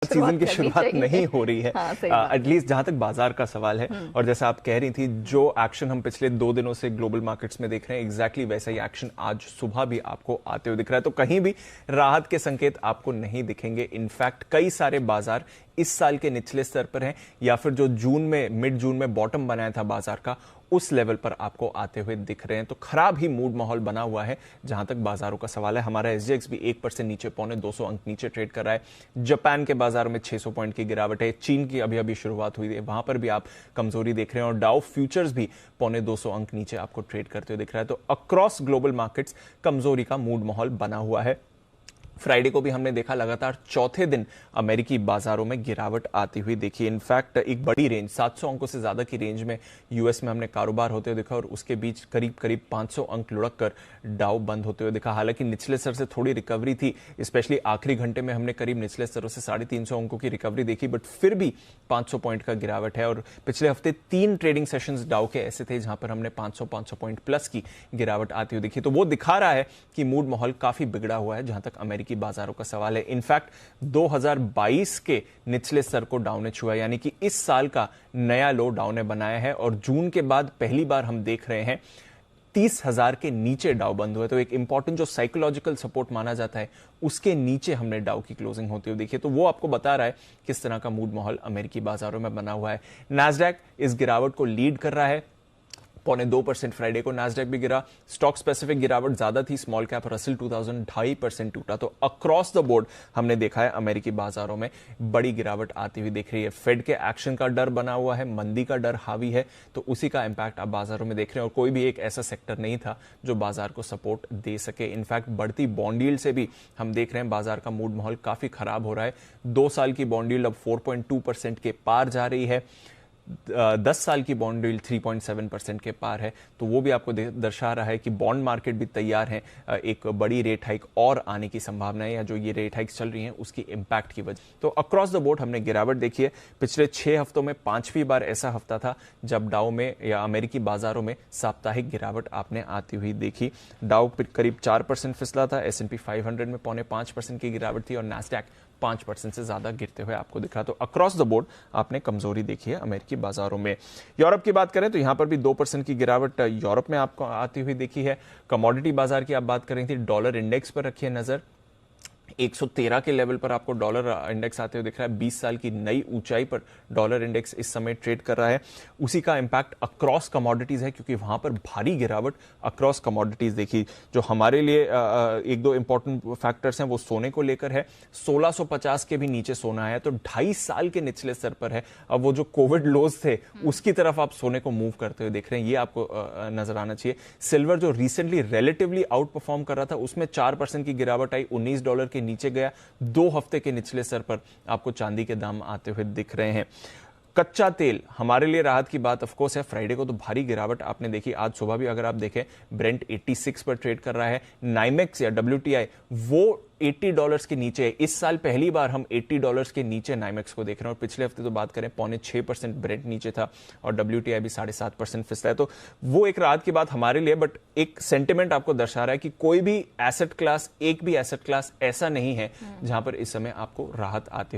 Season की शुरुआत नहीं हो रही है, एटलीस्ट जहां तक बाजार का सवाल है। और जैसा आप कह रही थी, जो एक्शन हम पिछले 2 दिनों से ग्लोबल मार्केट्स में देख रहे हैं, एग्जैक्टली वैसा ही एक्शन आज सुबह भी आपको आते हुए दिख रहा है। तो कहीं भी राहत के संकेत आपको नहीं दिखेंगे। इनफैक्ट कई सारे बाजार इस साल के निचले स्तर पर हैं, या फिर जो मिड जून में बॉटम बनाया था बाजार का, उस लेवल पर आपको आते हुए दिख रहे हैं। तो खराब ही मूड माहौल बना हुआ है जहां तक बाजारों का सवाल है। हमारा एसजीएक्स भी 1% नीचे, 250 अंक नीचे ट्रेड कर रहा है। जापान के बाजार में 600 पॉइंट की गिरावट है। चीन की अभी अभी शुरुआत हुई है, वहां पर भी आप कमजोरी देख रहे हैं। और डाउ फ्यूचर्स भी 250 अंक नीचे आपको ट्रेड करते हुए दिख रहा है। तो अक्रॉस ग्लोबल मार्केट्स कमजोरी का मूड माहौल बना हुआ है। फ्राइडे को भी हमने देखा लगातार चौथे दिन अमेरिकी बाजारों में गिरावट आती हुई देखी। इनफैक्ट एक बड़ी रेंज 700 अंकों से ज्यादा की रेंज में यूएस में हमने कारोबार होते हुए देखा, और उसके बीच करीब करीब 500 अंक लुढ़क कर डाउ बंद होते हुए देखा। हालांकि निचले स्तर से थोड़ी रिकवरी थी, स्पेशली आखिरी घंटे में हमने करीब निचले स्तरों से 350 अंकों की रिकवरी देखी, बट फिर भी 500 पॉइंट का गिरावट है। और पिछले हफ्ते 3 ट्रेडिंग सेशंस डाउ के ऐसे थे जहां पर हमने 500 पॉइंट प्लस की गिरावट आती हुई देखी। तो वो दिखा रहा है कि मूड माहौल काफी बिगड़ा हुआ है जहां तक अमेरिकी बाजारों का सवाल है। इनफैक्ट 2022 के निचले स्तर को डाउन ने छुआ, यानी कि इस साल का नया लो डाउन ने बनाया है। और जून के बाद पहली बार हम देख रहे हैं 30,000 के नीचे डाउ बंद हुए। तो एक इंपॉर्टेंट जो साइकोलॉजिकल सपोर्ट माना जाता है, उसके नीचे हमने डाउ की क्लोजिंग होती हुई देखी। तो वो आपको बता रहा है किस तरह का मूड माहौल अमेरिकी बाजारों में बना हुआ है। नैस्डैक इस गिरावट को लीड कर रहा है, 0.25% फ्राइडे को नैस्डैक भी गिरा। स्टॉक स्पेसिफिक गिरावट ज्यादा थी, स्मॉल कैप रसल 2000 2.5% टूटा। तो अक्रॉस द बोर्ड हमने देखा है अमेरिकी बाजारों में बड़ी गिरावट आती हुई दिख रही है। फेड के एक्शन का डर बना हुआ है, मंदी का डर हावी है, तो उसी का इंपैक्ट आप बाजारों में देख रहे हैं। और कोई भी एक ऐसा सेक्टर नहीं था जो बाजार को सपोर्ट दे सके। इनफैक्ट बढ़ती बॉन्ड यील्ड से भी हम देख रहे हैं बाजार का मूड माहौल काफी खराब हो रहा है। 2 साल की बॉन्ड यील्ड अब 4.2% के पार जा रही है। 10 साल की बॉन्ड यील्ड 3.7% के पार है। तो वो भी आपको दर्शा रहा है कि बॉन्ड मार्केट भी तैयार है एक बड़ी रेट हाइक और आने की संभावना है, या जो ये रेट हाइक्स चल रही हैं उसकी इंपैक्ट की वजह। तो अक्रॉस द बोर्ड हमने गिरावट देखी है। पिछले 6 हफ्तों में 5वीं बार ऐसा हफ्ता था जब डाउ में या अमेरिकी बाजारों में साप्ताहिक गिरावट आपने आती हुई देखी। डाउ करीब 4% फिसला था, S&P 500 में 0.5% की गिरावट थी, और नैस्डैक 5% से ज्यादा गिरते हुए आपको दिख रहा। तो अक्रॉस द बोर्ड आपने कमजोरी देखी है अमेरिकी बाजारों में। यूरोप की बात करें तो यहां पर भी 2% की गिरावट यूरोप में आपको आती हुई देखी है। कमोडिटी बाजार की आप बात कर रही थी, डॉलर इंडेक्स पर रखिए नजर। 113 के लेवल पर आपको डॉलर इंडेक्स आते हुए दिख रहा है। 20 साल की नई ऊंचाई पर डॉलर इंडेक्स इस समय ट्रेड कर रहा है। उसी का इंपैक्ट अक्रॉस कमोडिटीज है, क्योंकि वहां पर भारी गिरावट अक्रॉस कमोडिटीज देखी। जो हमारे लिए एक दो इंपॉर्टेंट फैक्टर्स हैं वो सोने को लेकर है। 1650 के भी नीचे सोना है, तो 2.5 साल के निचले स्तर पर है। अब वो जो कोविड लोज थे उसकी तरफ आप सोने को मूव करते हुए देख रहे हैं, ये आपको नजर आना चाहिए। सिल्वर जो रिसेंटली रिलेटिवली आउट परफॉर्म कर रहा था, उसमें 4% की गिरावट आई, $19 के नीचे गया। 2 हफ्ते के निचले स्तर पर आपको चांदी के दाम आते हुए दिख रहे हैं। कच्चा तेल हमारे लिए राहत की बात ऑफकोर्स है। फ्राइडे को तो भारी गिरावट आपने देखी। आज सुबह भी अगर आप देखें, ब्रेंट 86 पर ट्रेड कर रहा है। नाइमेक्स या WTI वो $80 के नीचे है। इस साल पहली बार हम $80 के नीचे नाइमेक्स को देख रहे हैं। और पिछले हफ्ते तो बात करें 0.6% ब्रेंट नीचे था, और WTI भी 7.5% फिसला है। तो वो एक राहत की बात हमारे लिए, बट एक सेंटिमेंट आपको दर्शा रहा है कि कोई भी एसेट क्लास, एक भी एसेट क्लास ऐसा नहीं है जहां पर इस समय आपको राहत आती हुई